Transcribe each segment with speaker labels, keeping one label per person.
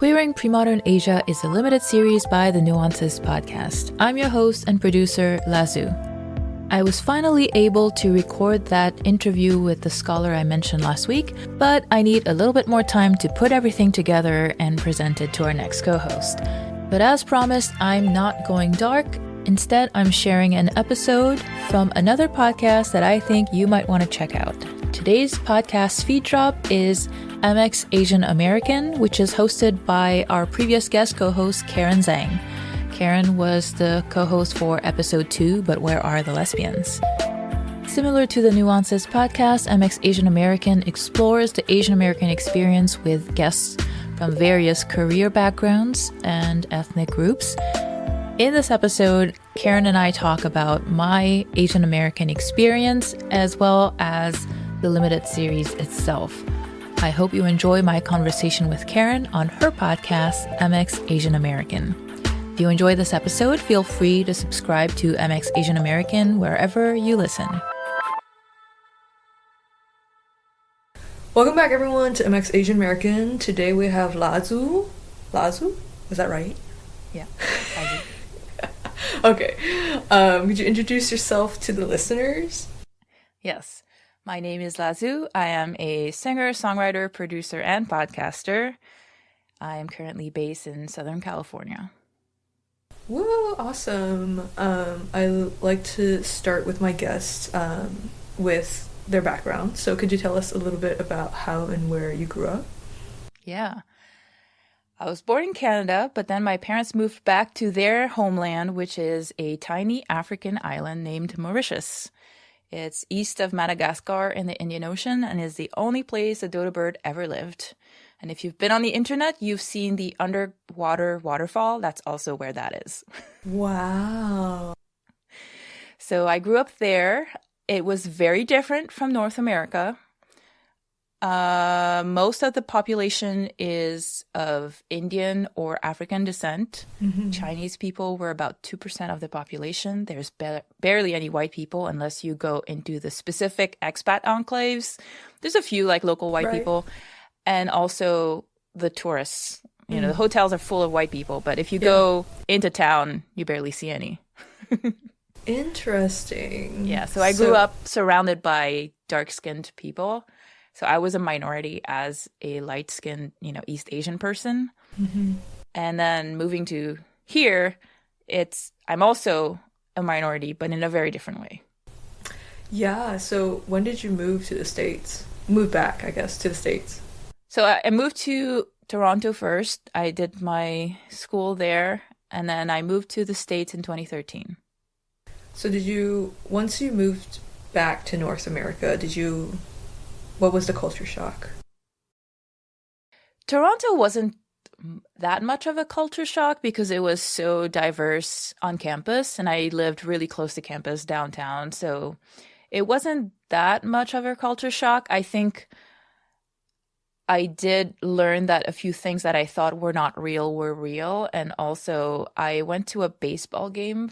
Speaker 1: Queering Premodern Asia is a limited series by the Nuances podcast. I'm your host and producer, Lazu. I was finally able to record that interview with the scholar I mentioned last week, but I need a little bit more time to put everything together and present it to our next co-host. But as promised, I'm not going dark. Instead, I'm sharing an episode from another podcast that I think you might want to check out. Today's podcast feed drop is MX Asian American, which is hosted by our previous guest co-host, Karen Zheng. Karen was the co-host for episode 2, But Where Are the Lesbians? Similar to the Nuances podcast, MX Asian American explores the Asian American experience with guests from various career backgrounds and ethnic groups. In this episode, Karen and I talk about my Asian American experience as well as the limited series itself. I hope you enjoy my conversation with Karen on her podcast, MX Asian American. If you enjoy this episode, feel free to subscribe to MX Asian American wherever you listen.
Speaker 2: Welcome back, everyone, to MX Asian American. Today we have Lazu. Lazu? Is that right?
Speaker 1: Yeah, Lazu.
Speaker 2: Okay. Could you introduce yourself to the listeners?
Speaker 1: Yes. My name is Lazu. I am a singer, songwriter, producer, and podcaster. I am currently based in Southern California.
Speaker 2: Woo, awesome. I like to start with my guests with their background. So could you tell us a little bit about how and where you grew up?
Speaker 1: Yeah. I was born in Canada, but then my parents moved back to their homeland, which is a tiny African island named Mauritius. It's east of Madagascar in the Indian Ocean and is the only place a dodo bird ever lived. And if you've been on the internet, you've seen the underwater waterfall. That's also where that is.
Speaker 2: Wow.
Speaker 1: So I grew up there. It was very different from North America. Most of the population is of Indian or African descent. Mm-hmm. Chinese people were about 2% of the population. There's barely any white people unless you go into the specific expat enclaves. There's a few like local white people. And also the tourists. You know, the hotels are full of white people. But if you go into town, you barely see any.
Speaker 2: Interesting.
Speaker 1: Yeah, so I grew up surrounded by dark-skinned people. So I was a minority as a light-skinned, East Asian person. Mm-hmm. And then moving to here, I'm also a minority, but in a very different way.
Speaker 2: Yeah, so when did you move to the States? Move back, I guess, to the States.
Speaker 1: So I moved to Toronto first. I did my school there, and then I moved to the States in 2013.
Speaker 2: So once you moved back to North America, what was the culture shock?
Speaker 1: Toronto wasn't that much of a culture shock because it was so diverse on campus, and I lived really close to campus downtown. So it wasn't that much of a culture shock. I think I did learn that a few things that I thought were not real were real. And also I went to a baseball game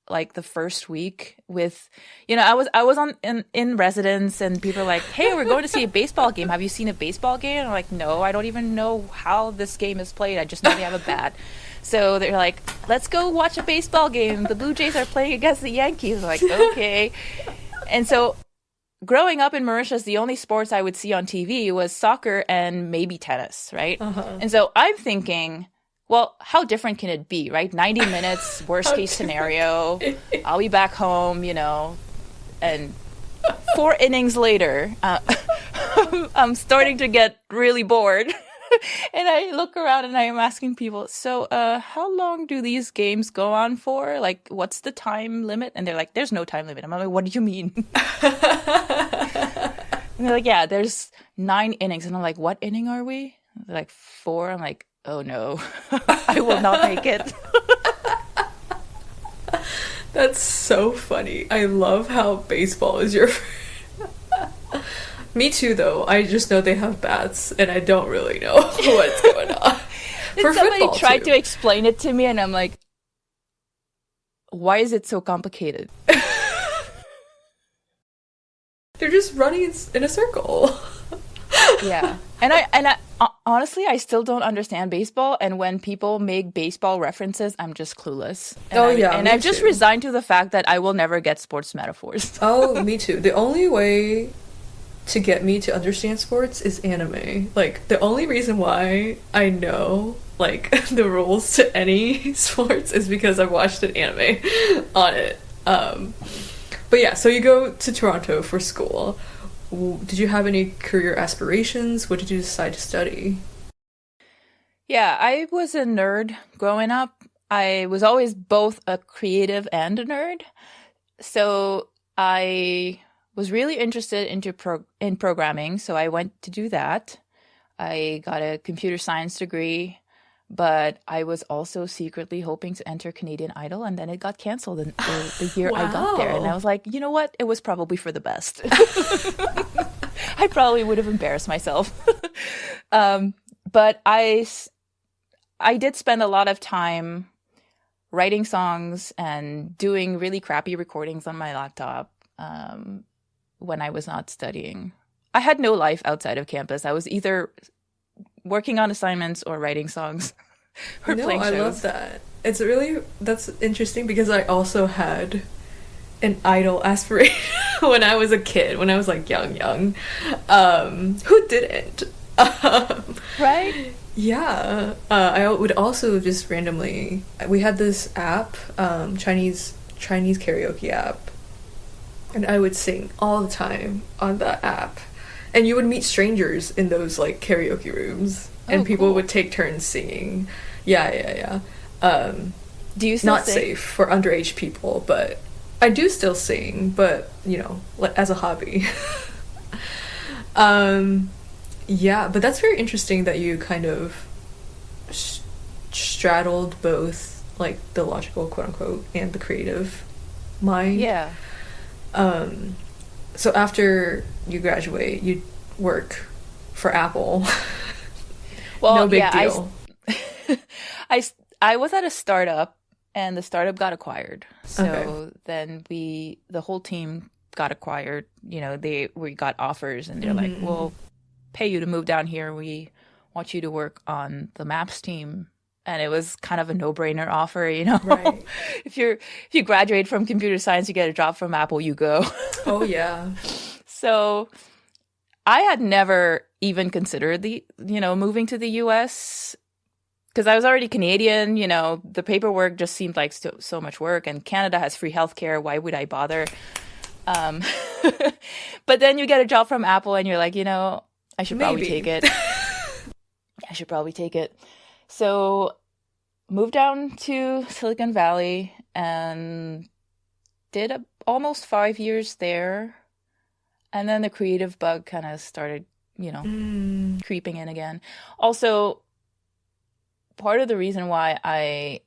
Speaker 1: like the first week with, I was in residence and people were like, hey, we're going to see a baseball game. Have you seen a baseball game? And I'm like, no, I don't even know how this game is played. I just know they have a bat. So they're like, let's go watch a baseball game. The Blue Jays are playing against the Yankees. I'm like, okay. And so growing up in Mauritius, the only sports I would see on TV was soccer and maybe tennis, right? Uh-huh. And so I'm thinking, well, how different can it be, right? 90 minutes, worst case scenario. I'll be back home, and 4 innings later, I'm starting to get really bored. And I look around and I'm asking people, so how long do these games go on for? Like, what's the time limit? And they're like, there's no time limit. I'm like, what do you mean? And they're like, yeah, there's 9 innings. And I'm like, what inning are we? They're like, 4. I'm like, oh no, I will not make it.
Speaker 2: That's so funny. I love how baseball is your Me too, though. I just know they have bats, and I don't really know what's going on.
Speaker 1: Somebody tried to explain it to me, and I'm like, why is it so complicated?
Speaker 2: They're just running in a circle.
Speaker 1: Yeah. Honestly, I still don't understand baseball, and when people make baseball references, I'm just clueless.
Speaker 2: Oh yeah,
Speaker 1: And
Speaker 2: me
Speaker 1: I've just
Speaker 2: too.
Speaker 1: resigned to the fact that I will never get sports metaphors.
Speaker 2: Oh, me too. The only way to get me to understand sports is anime. Like, the only reason why I know like the rules to any sports is because I've watched an anime on it. But yeah, so you go to Toronto for school. Did you have any career aspirations? What did you decide to study?
Speaker 1: Yeah, I was a nerd growing up. I was always both a creative and a nerd. So I was really interested in programming, so I went to do that. I got a computer science degree, but I was also secretly hoping to enter Canadian Idol, and then it got canceled the year I got there. And I
Speaker 2: Wow.
Speaker 1: was like, you know what? It was probably for the best. I probably would have embarrassed myself. But I did spend a lot of time writing songs and doing really crappy recordings on my laptop when I was not studying. I had no life outside of campus. I was either working on assignments or writing songs or
Speaker 2: No,
Speaker 1: playing
Speaker 2: I love
Speaker 1: shows.
Speaker 2: that. It's really that's interesting because I also had an idol aspiration when I was a kid, when I was like young. Who didn't? Um,
Speaker 1: Right?
Speaker 2: yeah, I would also just randomly. We had this app, Chinese karaoke app, and I would sing all the time on that app. And you would meet strangers in those like karaoke rooms,
Speaker 1: Oh,
Speaker 2: and people
Speaker 1: cool.
Speaker 2: would take turns singing. Yeah.
Speaker 1: Do you still
Speaker 2: Not
Speaker 1: sing?
Speaker 2: safe for underage people, but I do still sing, but you know, like as a hobby. um, yeah, but that's very interesting that you kind of straddled both, like the logical, quote unquote, and the creative mind.
Speaker 1: Yeah.
Speaker 2: Um, so after you graduate, you work for Apple. No
Speaker 1: Well,
Speaker 2: big
Speaker 1: yeah,
Speaker 2: deal.
Speaker 1: I, I was at a startup and the startup got acquired.
Speaker 2: Okay.
Speaker 1: So then the whole team got acquired. We got offers and they're like,
Speaker 2: Mm-hmm.
Speaker 1: we'll pay you to move down here. We want you to work on the maps team. And it was kind of a no-brainer offer.
Speaker 2: Right.
Speaker 1: If you graduate from computer science, you get a job from Apple, you go.
Speaker 2: Oh yeah.
Speaker 1: So I had never even considered moving to the US because I was already Canadian. The paperwork just seemed like so much work, and Canada has free healthcare. Why would I bother? Um, but then you get a job from Apple and you're like, I should probably take
Speaker 2: Maybe.
Speaker 1: it. I should probably take it. So moved down to Silicon Valley and did almost 5 years there. And then the creative bug kind of started,
Speaker 2: Mm.
Speaker 1: creeping in again. Also, part of the reason why I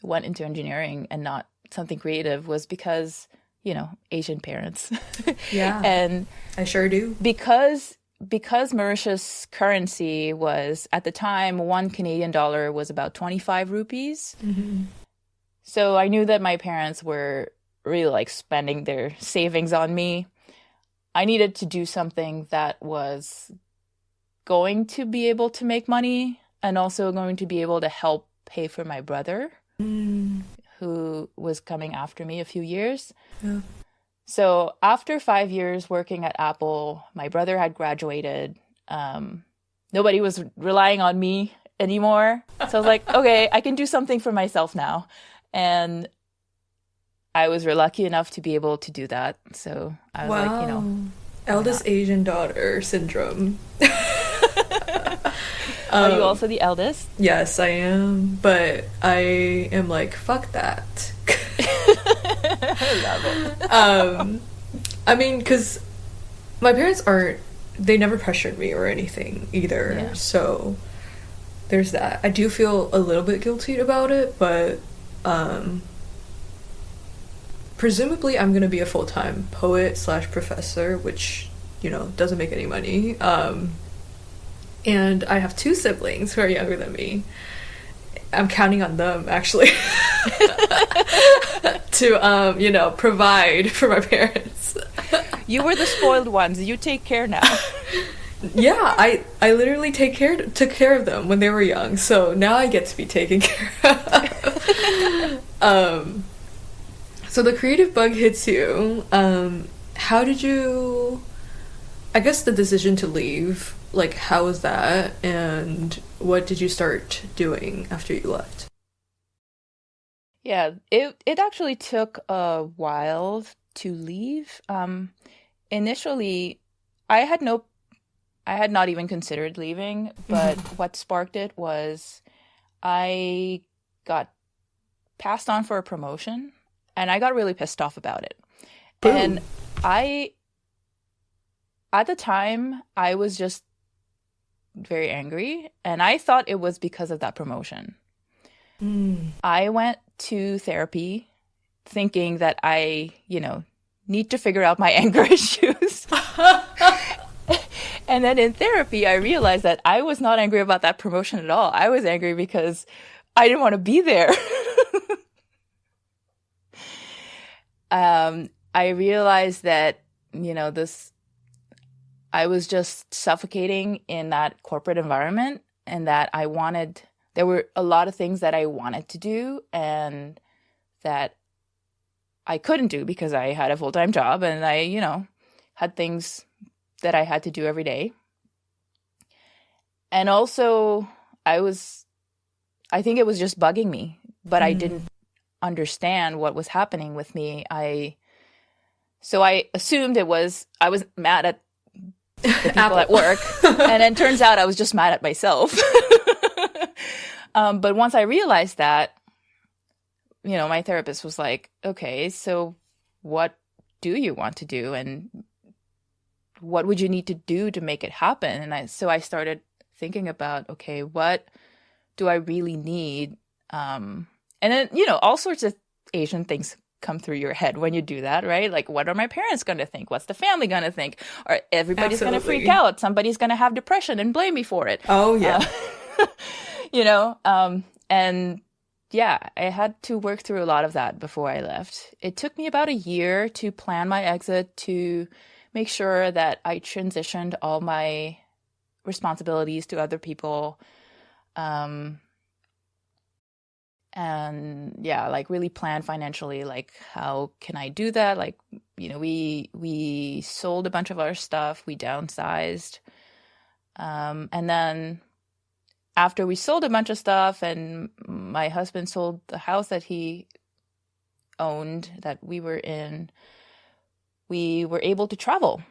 Speaker 1: went into engineering and not something creative was because, Asian parents.
Speaker 2: Yeah,
Speaker 1: And
Speaker 2: I sure do.
Speaker 1: because Mauritius currency was, at the time, one Canadian dollar was about 25 rupees.
Speaker 2: Mm-hmm.
Speaker 1: So I knew that my parents were really like spending their savings on me. I needed to do something that was going to be able to make money and also going to be able to help pay for my brother,
Speaker 2: Mm.
Speaker 1: who was coming after me a few years.
Speaker 2: Yeah.
Speaker 1: So after 5 years working at Apple, my brother had graduated. Nobody was relying on me anymore. So I was like, okay, I can do something for myself now. And I was lucky enough to be able to do that. So I was like,
Speaker 2: Wow.
Speaker 1: why
Speaker 2: Eldest
Speaker 1: not?
Speaker 2: Asian daughter syndrome.
Speaker 1: Are you
Speaker 2: Um,
Speaker 1: also the eldest?
Speaker 2: yes, I am, but I am like, fuck that.
Speaker 1: I love it.
Speaker 2: I mean, because my parents they never pressured me or anything either.
Speaker 1: Yeah.
Speaker 2: So there's that. I do feel a little bit guilty about it, but presumably I'm gonna be a full-time poet slash professor, which, doesn't make any money. And I have two siblings who are younger than me. I'm counting on them actually to provide for my parents.
Speaker 1: You were the spoiled ones. You take care now.
Speaker 2: Yeah, I literally took care of them when they were young, so now I get to be taken care of. So the creative bug hits you. How did you? I guess the decision to leave. Like, how was that, and what did you start doing after you left?
Speaker 1: Yeah, it actually took a while to leave. Initially, I had no I had not even considered leaving, but what sparked it was I got passed on for a promotion and I got really pissed off about it. And
Speaker 2: Boom.
Speaker 1: I, at the time, I was just very angry and I thought it was because of that promotion.
Speaker 2: Mm.
Speaker 1: I went to therapy thinking that need to figure out my anger issues. And then in therapy, I realized that I was not angry about that promotion at all. I was angry because I didn't want to be there. I realized that, I was just suffocating in that corporate environment and that there were a lot of things that I wanted to do and that I couldn't do because I had a full-time job and I, had things that I had to do every day. And also I think it was just bugging me, but I didn't understand what was happening with me. So I assumed I was mad at the people at work, and then turns out I was just mad at myself. But once I realized that, my therapist was like, okay, so what do you want to do? And what would you need to do to make it happen? And so I started thinking about, okay, what do I really need? And then, all sorts of Asian things come through your head when you do that, right? Like, what are my parents going to think? What's the family going to think? Or everybody's going to freak out. Somebody's going to have depression and blame me for it.
Speaker 2: Oh, yeah.
Speaker 1: And yeah, I had to work through a lot of that before I left. It took me about a year to plan my exit, to make sure that I transitioned all my responsibilities to other people. And yeah, like really plan financially, like how can I do that? Like, we sold a bunch of our stuff, we downsized. And then after we sold a bunch of stuff and my husband sold the house that he owned that we were in, we were able to travel.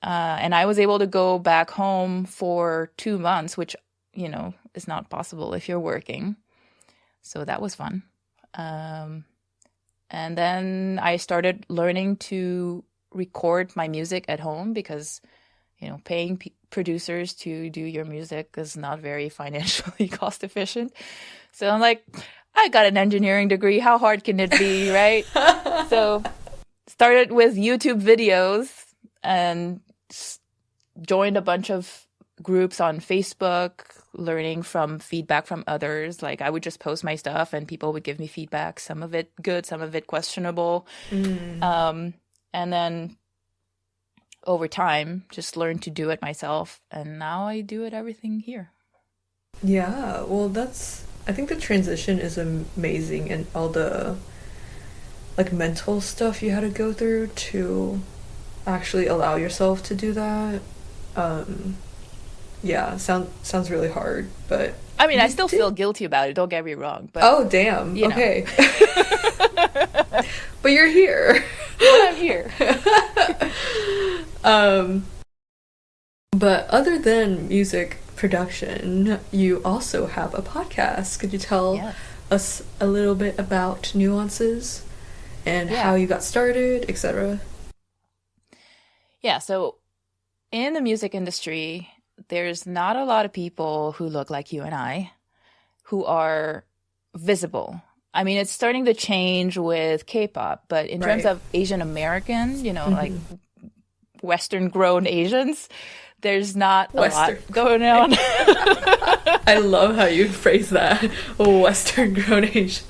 Speaker 1: And I was able to go back home for 2 months, which, is not possible if you're working. So that was fun. And then I started learning to record my music at home because, paying producers to do your music is not very financially cost efficient. So I'm like, I got an engineering degree. How hard can it be, right? So started with YouTube videos and joined a bunch of groups on Facebook, learning from feedback from others. Like I would just post my stuff and people would give me feedback, some of it good, some of it questionable. And then over time, just learned to do it myself. And now I do it everything here.
Speaker 2: Yeah, well, I think the transition is amazing, and all the like mental stuff you had to go through to actually allow yourself to do that. Yeah, sounds really hard, but
Speaker 1: I mean, I still feel guilty about it, don't get me wrong, but
Speaker 2: oh damn, okay. But you're here.
Speaker 1: But I'm here.
Speaker 2: But other than music production, you also have a podcast. Could you tell us a little bit about Nuances and how you got started, etc.?
Speaker 1: Yeah, so in the music industry, there's not a lot of people who look like you and I who are visible. I mean, it's starting to change with K-pop, but in terms of Asian American, like Western grown Asians, there's not a lot going on.
Speaker 2: I love how you phrase that. Western grown Asians.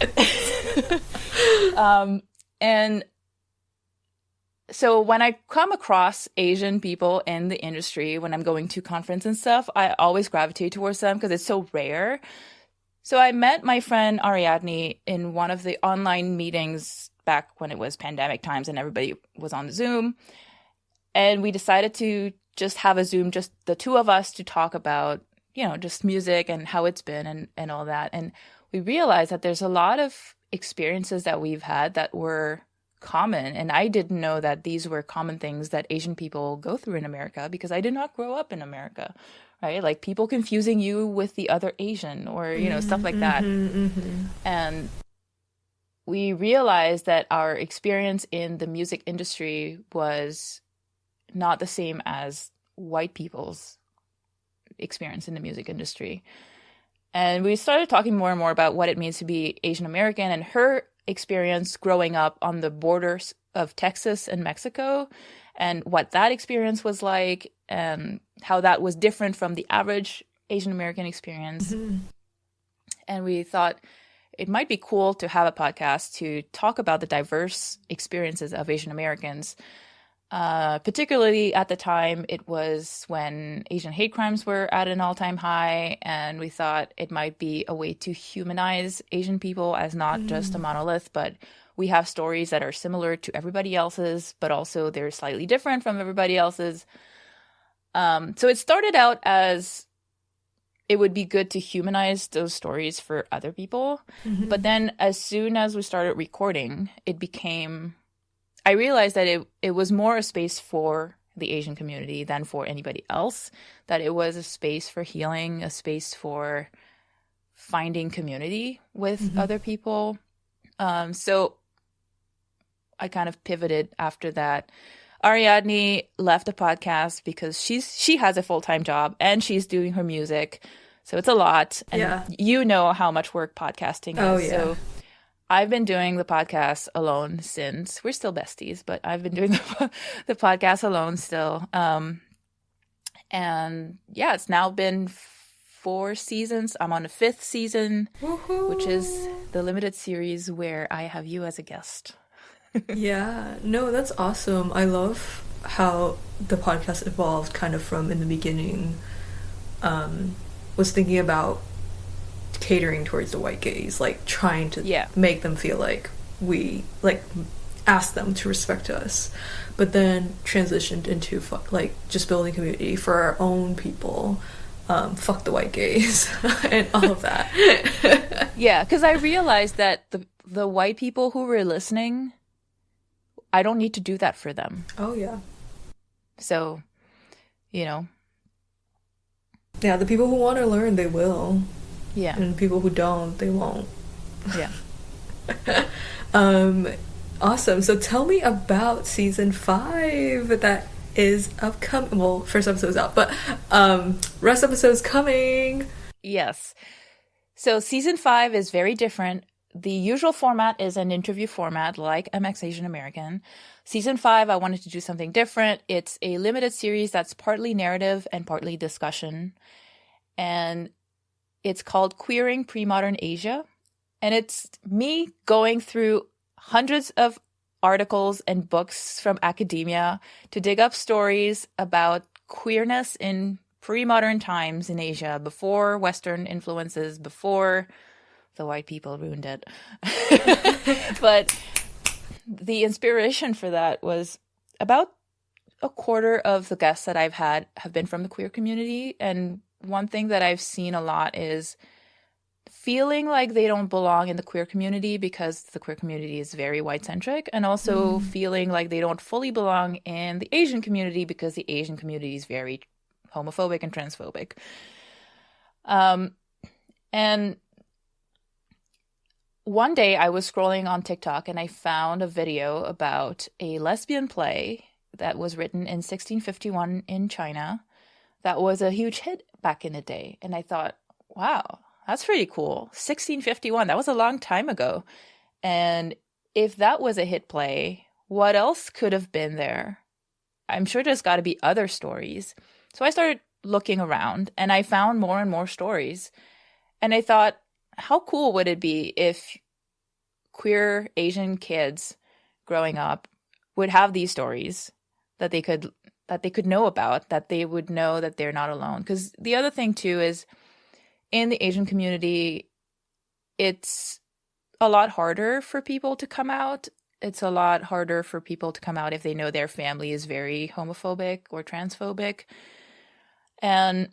Speaker 1: And So when I come across Asian people in the industry, when I'm going to conference and stuff, I always gravitate towards them because it's so rare. So I met my friend Ariadne in one of the online meetings back when it was pandemic times and everybody was on Zoom. And we decided to just have a Zoom, just the two of us to talk about, just music and how it's been and all that. And we realized that there's a lot of experiences that we've had that were common. And I didn't know that these were common things that Asian people go through in America because I did not grow up in America, right? Like people confusing you with the other Asian or, stuff like that. And we realized that our experience in the music industry was not the same as white people's experience in the music industry. And we started talking more and more about what it means to be Asian American and her experience growing up on the borders of Texas and Mexico and what that experience was like and how that was different from the average Asian American experience. And we thought it might be cool to have a podcast to talk about the diverse experiences of Asian Americans. Particularly at the time, it was when Asian hate crimes were at an all-time high, and we thought it might be a way to humanize Asian people as not just a monolith, but we have stories that are similar to everybody else's, but also they're slightly different from everybody else's. So it started out as it would be good to humanize those stories for other people. But then as soon as we started recording, I realized that it was more a space for the Asian community than for anybody else, that it was a space for healing, a space for finding community with other people. So I kind of pivoted after that. Ariadne left the podcast because she has a full-time job and she's doing her music. So it's a lot. And you know how much work podcasting is.
Speaker 2: Oh, yeah.
Speaker 1: So I've been doing the podcast alone since we're still besties, but I've been doing the podcast alone still. And yeah, it's now been 4 seasons. I'm on the 5th season, which is the limited series where I have you as a guest.
Speaker 2: Yeah, no, that's awesome. I love how the podcast evolved kind of from in the beginning, was thinking about catering towards the white gays, like trying to make them feel like we like ask them to respect us, but then transitioned into like just building community for our own people, fuck the white gays and all of that.
Speaker 1: Yeah, because I realized that the white people who were listening, I don't need to do that for them.
Speaker 2: Oh yeah.
Speaker 1: So,
Speaker 2: yeah, the people who want to learn, they will.
Speaker 1: Yeah.
Speaker 2: And people who don't, they won't.
Speaker 1: Yeah.
Speaker 2: Awesome. So tell me about season 5 that is upcoming. Well, first episode's out, but rest episode's coming.
Speaker 1: Yes. So season 5 is very different. The usual format is an interview format like MX Asian American. Season 5, I wanted to do something different. It's a limited series that's partly narrative and partly discussion. And it's called Queering Pre-Modern Asia. And it's me going through hundreds of articles and books from academia to dig up stories about queerness in pre-modern times in Asia, before Western influences, before the white people ruined it. But the inspiration for that was about a quarter of the guests that I've had have been from the queer community. And one thing that I've seen a lot is feeling like they don't belong in the queer community because the queer community is very white-centric, and also feeling like they don't fully belong in the Asian community because the Asian community is very homophobic and transphobic. And one day I was scrolling on TikTok and I found a video about a lesbian play that was written in 1651 in China that was a huge hit back in the day. And I thought, wow, that's pretty cool. 1651, that was a long time ago. And if that was a hit play, what else could have been there? I'm sure there's got to be other stories. So I started looking around and I found more and more stories. And I thought, how cool would it be if queer Asian kids growing up would have these stories that they could know about, that they would know that they're not alone. Because the other thing too is, in the Asian community, it's a lot harder for people to come out. It's a lot harder for people to come out if they know their family is very homophobic or transphobic. And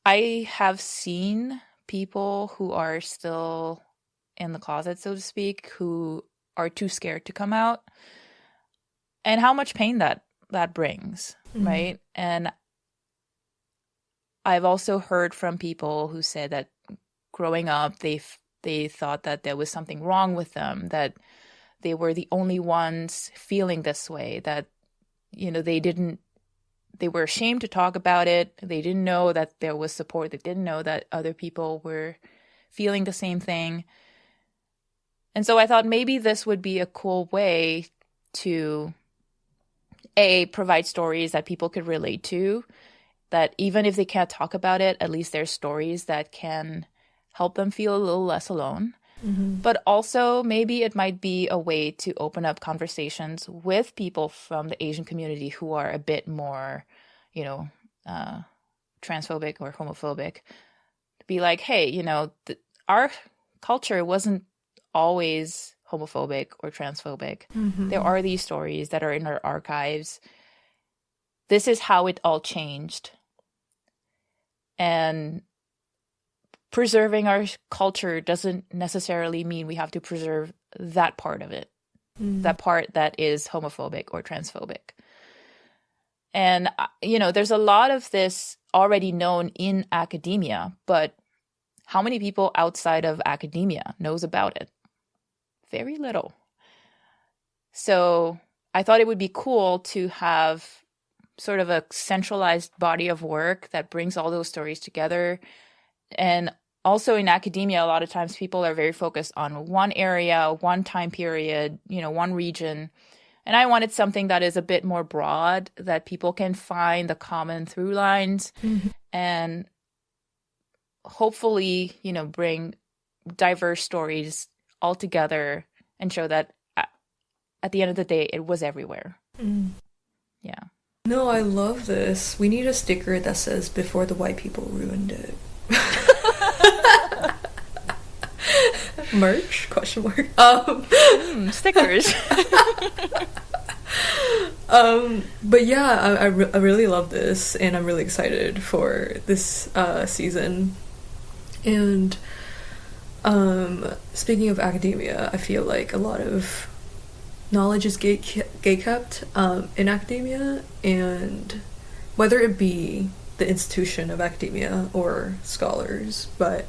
Speaker 1: I have seen people who are still in the closet, so to speak, who are too scared to come out, and how much pain that brings, right? And I've also heard from people who said that growing up, they thought that there was something wrong with them, that they were the only ones feeling this way, that, they were ashamed to talk about it. They didn't know that there was support. They didn't know that other people were feeling the same thing. And so I thought maybe this would be a cool way to, provide stories that people could relate to, that even if they can't talk about it, at least there's stories that can help them feel a little less alone. But also maybe it might be a way to open up conversations with people from the Asian community who are a bit more, transphobic or homophobic. To be like, hey, our culture wasn't always homophobic or transphobic. There are these stories that are in our archives. This is how it all changed. And preserving our culture doesn't necessarily mean we have to preserve that part of it, that part that is homophobic or transphobic. And, there's a lot of this already known in academia, but how many people outside of academia knows about it? Very little. So I thought it would be cool to have sort of a centralized body of work that brings all those stories together. And also in academia, a lot of times people are very focused on one area, one time period, one region. And I wanted something that is a bit more broad, that people can find the common through lines and hopefully, bring diverse stories all together and show that at the end of the day, it was everywhere. Yeah.
Speaker 2: No, I love this. We need a sticker that says, "Before the white people ruined it." Merch? Question mark.
Speaker 1: Stickers.
Speaker 2: But yeah, I really love this, and I'm really excited for this season. And speaking of academia, I feel like a lot of knowledge is gate-kept in academia, and whether it be the institution of academia or scholars, but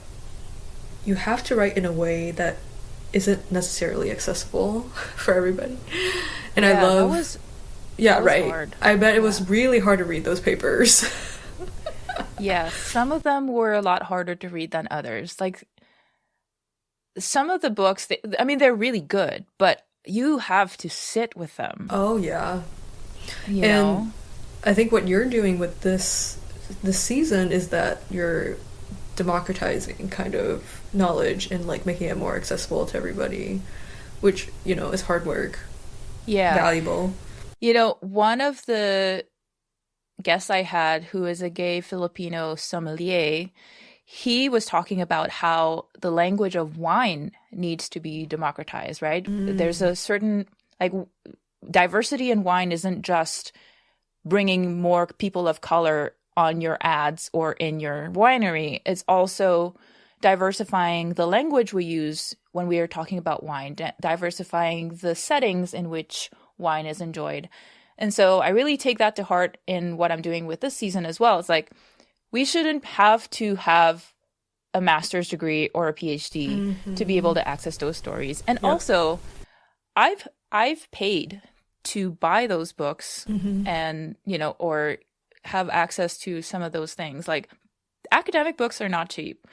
Speaker 2: you have to write in a way that isn't necessarily accessible for everybody. And I love... that was hard. I bet it was really hard to read those papers.
Speaker 1: Yeah, some of them were a lot harder to read than others. Like, some of the books, they're really good, but you have to sit with them.
Speaker 2: Oh, yeah.
Speaker 1: You know?
Speaker 2: I think what you're doing with this season is that you're democratizing kind of knowledge and like making it more accessible to everybody, which, is hard work.
Speaker 1: Yeah.
Speaker 2: Valuable.
Speaker 1: One of the guests I had, who is a gay Filipino sommelier, he was talking about how the language of wine needs to be democratized, right? There's a certain, diversity in wine isn't just bringing more people of color on your ads or in your winery. It's also diversifying the language we use when we are talking about wine, diversifying the settings in which wine is enjoyed. And so I really take that to heart in what I'm doing with this season as well. It's like, we shouldn't have to have a master's degree or a PhD to be able to access those stories. And also, I've paid to buy those books and, or have access to some of those things. Like, academic books are not cheap.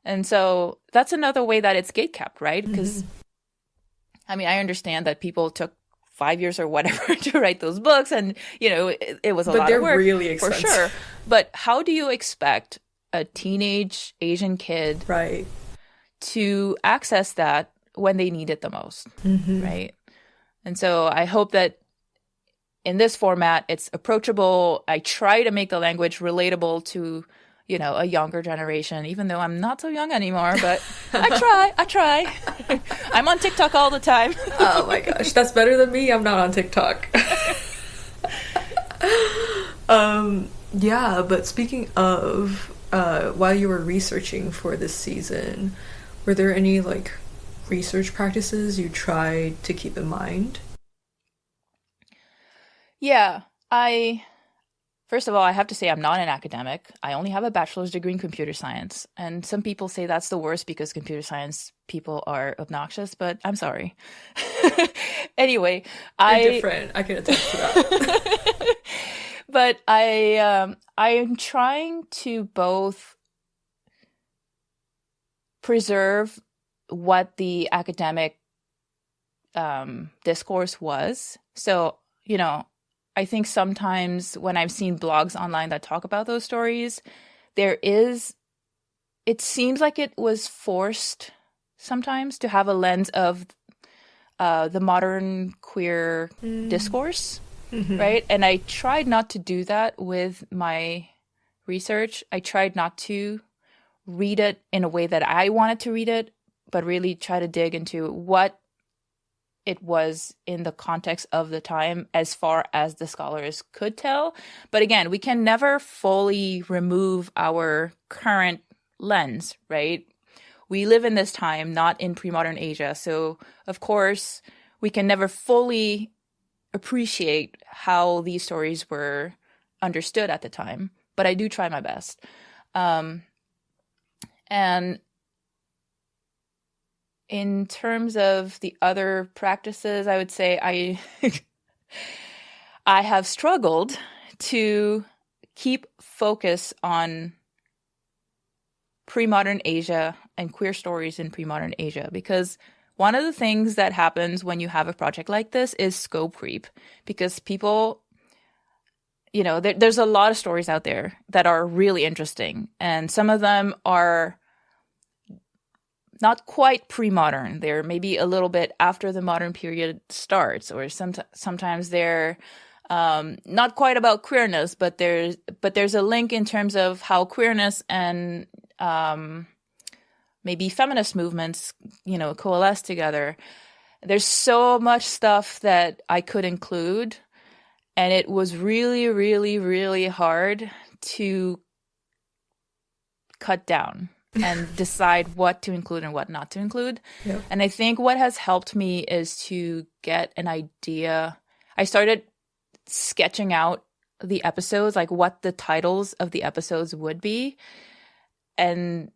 Speaker 1: And so that's another way that it's gatekept, right? Because, I understand that people took 5 years or whatever to write those books, and it was a lot of work. But they're
Speaker 2: really expensive,
Speaker 1: for sure. But how do you expect a teenage Asian kid, to access that when they need it the most, right? And so I hope that in this format, it's approachable. I try to make the language relatable to, a younger generation, even though I'm not so young anymore, but I try. I'm on TikTok all the time.
Speaker 2: Oh my gosh, that's better than me. I'm not on TikTok. Yeah, but speaking of, while you were researching for this season, were there any like research practices you tried to keep in mind?
Speaker 1: Yeah, first of all, I have to say I'm not an academic. I only have a bachelor's degree in computer science. And some people say that's the worst because computer science people are obnoxious, but I'm sorry. Anyway,
Speaker 2: You're different. I can attest to that.
Speaker 1: but I am trying to both preserve what the academic discourse was. So, I think sometimes when I've seen blogs online that talk about those stories, it seems like it was forced sometimes to have a lens of the modern queer discourse, right? And I tried not to do that with my research. I tried not to read it in a way that I wanted to read it, but really try to dig into what it was in the context of the time as far as the scholars could tell. But again, we can never fully remove our current lens, right? We live in this time, not in pre-modern Asia. So, of course, we can never fully appreciate how these stories were understood at the time. But I do try my best. And in terms of the other practices, I would say I I have struggled to keep focus on pre-modern Asia and queer stories in pre-modern Asia, because one of the things that happens when you have a project like this is scope creep, because people, there's a lot of stories out there that are really interesting, and some of them are not quite pre-modern. They're maybe a little bit after the modern period starts, or sometimes they're not quite about queerness, but there's a link in terms of how queerness and maybe feminist movements, coalesce together. There's so much stuff that I could include, and it was really, really, really hard to cut down and decide what to include and what not to include.
Speaker 2: Yep.
Speaker 1: And I think what has helped me is to get an idea. I started sketching out the episodes, like what the titles of the episodes would be, and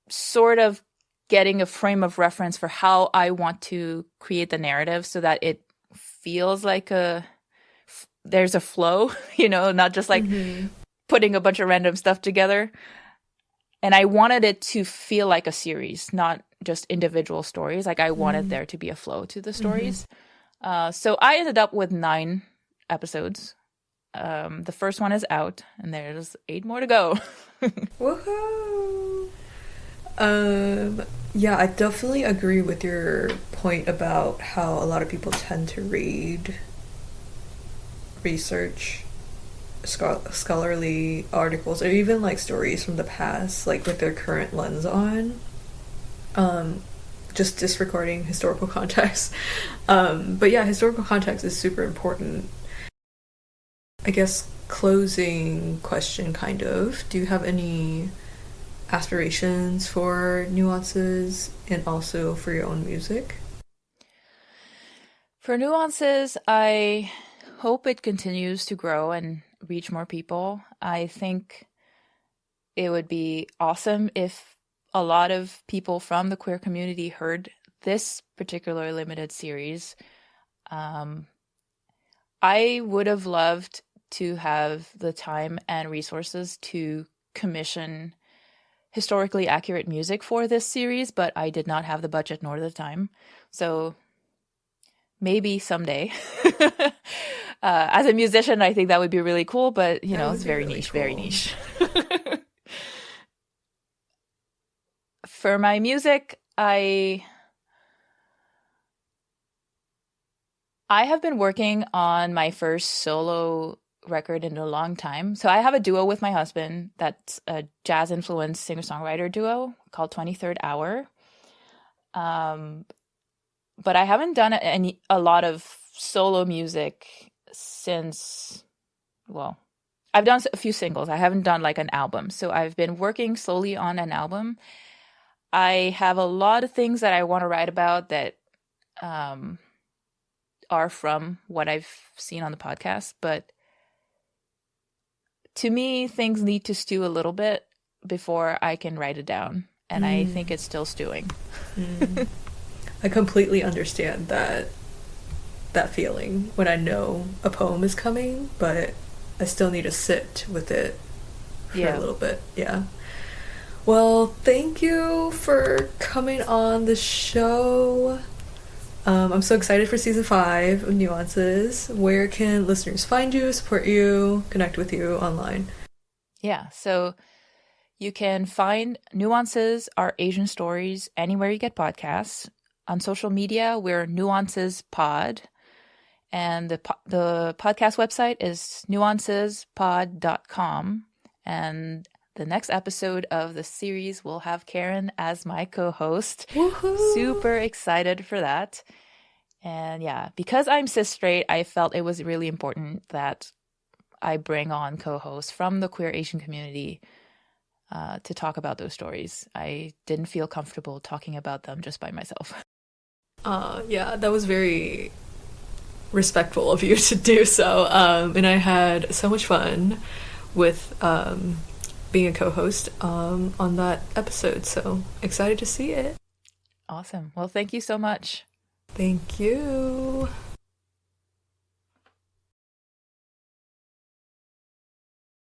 Speaker 1: sort of getting a frame of reference for how I want to create the narrative so that it feels like there's a flow, not just like putting a bunch of random stuff together. And I wanted it to feel like a series, not just individual stories. Like I wanted there to be a flow to the stories. So I ended up with 9 episodes. The first one is out, and there's 8 more to go.
Speaker 2: Woohoo! Yeah, I definitely agree with your point about how a lot of people tend to read research, scholarly articles, or even like stories from the past, like with their current lens on. Just disregarding historical context. But yeah, historical context is super important. I guess closing question, kind of. Do you have any aspirations for Nuances and also for your own music?
Speaker 1: For Nuances, I hope it continues to grow and reach more people. I think it would be awesome if a lot of people from the queer community heard this particular limited series. I would have loved to have the time and resources to commission historically accurate music for this series, but I did not have the budget nor the time. So maybe someday. As a musician, I think that would be really cool, but it's very niche, very niche. For my music, I I have been working on my first solo record in a long time. So I have a duo with my husband that's a jazz influenced singer-songwriter duo called 23rd Hour. Um, but I haven't done a lot of solo music since, well, I've done a few singles. I haven't done like an album. So I've been working slowly on an album. I have a lot of things that I want to write about that um, are from what I've seen on the podcast. But to me, things need to stew a little bit before I can write it down. And I think it's still stewing.
Speaker 2: I completely understand that feeling when I know a poem is coming, but I still need to sit with it for a little bit. Yeah. Well, thank you for coming on the show. I'm so excited for season 5 of Nuances. Where can listeners find you, support you, connect with you online?
Speaker 1: Yeah, so you can find Nuances, our Asian stories, anywhere you get podcasts. On social media, we're Nuances Pod. And the podcast website is nuancespod.com. And the next episode of the series will have Karen as my co-host.
Speaker 2: Woohoo!
Speaker 1: Super excited for that. And yeah, because I'm cis straight, I felt it was really important that I bring on co-hosts from the queer Asian community to talk about those stories. I didn't feel comfortable talking about them just by myself.
Speaker 2: Yeah, that was very respectful of you to do so. And I had so much fun with being a co-host on that episode. So excited to see it.
Speaker 1: Awesome. Well, thank you so much.
Speaker 2: Thank you.